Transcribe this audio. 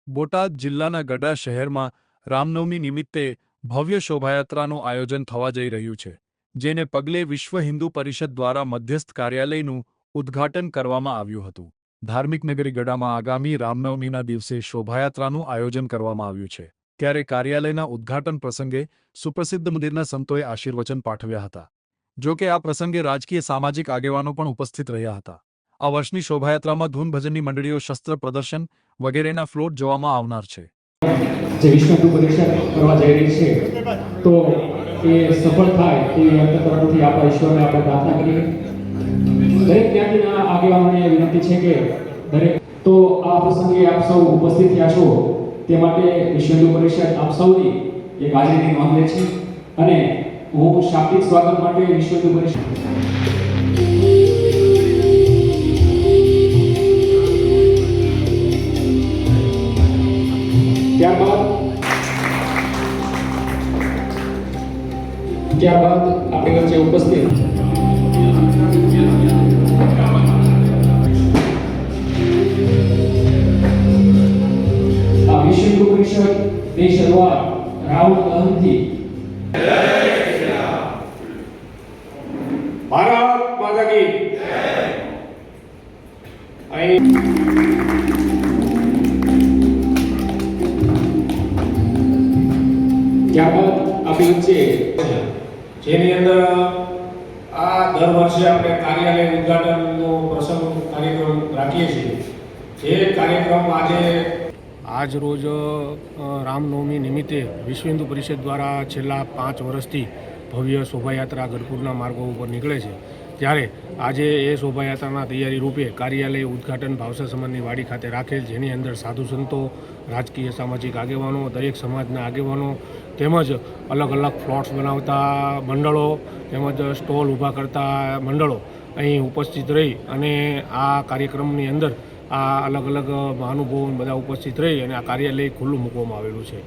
બોટાદ જિલ્લાના ગડા શહેરમાં રામનવમી નિમિત્તે ભવ્ય શોભાયાત્રાનું આયોજન થવા જઈ રહ્યું છે, જેને પગલે વિશ્વ હિન્દુ પરિષદ દ્વારા મધ્યસ્થ કાર્યાલયનું ઉદ્ઘાટન કરવામાં આવ્યું હતું। ધાર્મિક નગરી ગડામાં આગામી રામનવમીના દિવસે શોભાયાત્રાનું આયોજન કરવામાં આવ્યું છે, ત્યારે કાર્યાલયના ઉદ્ઘાટન પ્રસંગે સુપ્રસિદ્ધ મંદિરના સંતોએ આશીર્વચન પાઠવ્યા હતા। જો કે આ પ્રસંગે રાજકીય સામાજિક આગેવાનો પણ ઉપસ્થિત રહ્યા હતા। આ વર્ષની શોભાયાત્રામાં ધૂન ભજનની મંડળીઓ, શસ્ત્ર પ્રદર્શન વગેરેના ફ્લોટ જોવામાં આવનાર છે। જે વિશ્વ હિન્દુ પરિષદ કરવા જઈ રહી છે તો એ સફળ થાય તેવી અંતરથી આપણા ઈશ્વરને આપણે પ્રાર્થના કરીએ। દરેક જ્ઞાતિના આગેવાનોને વિનંતી છે કે દરેક તો આ પ્રસંગે આપ સૌ ઉપસ્થિત થયા છો તે માટે વિશ્વ હિન્દુ પરિષદ આપ સૌની એક હાજરીની નોંધ લે છે અને હું શાબ્દિક સ્વાગત માટે વિશ્વ હિન્દુ પરિષદ ત્યારબાદ આપણી વચ્ચે ઉપસ્થિત આ વિશ્વ હિન્દુ પરિષદની શરૂઆત રાવણ દહનથી ભારત માતા કી ત્યારબાદ આપણી વચ્ચે જેની અંદર આ દર વર્ષે આપણે કાર્યાલય ઉદ્ઘાટનનો પ્રસંગ કાર્યક્રમ રાખીએ છીએ। જે કાર્યક્રમ આજ રોજ રામનવમી નિમિત્તે વિશ્વ હિન્દુ પરિષદ દ્વારા છેલ્લા 5 વર્ષથી ભવ્ય શોભાયાત્રા ગઢપુરના માર્ગો ઉપર નીકળે છે, ત્યારે આજે એ શોભાયાત્રાના તૈયારી રૂપે કાર્યાલય ઉદ્ઘાટન ભાવસર સમાજની વાડી ખાતે રાખેલ, જેની અંદર સાધુ સંતો, રાજકીય સામાજિક આગેવાનો, દરેક સમાજના આગેવાનો તેમજ અલગ અલગ ફ્લોટ્સ બનાવતા મંડળો તેમજ સ્ટોલ ઊભા કરતા મંડળો અહીં ઉપસ્થિત રહી અને આ કાર્યક્રમની અંદર આ અલગ અલગ મહાનુભાવો બધા ઉપસ્થિત રહી અને આ કાર્યાલય ખુલ્લું મૂકવામાં આવેલું છે।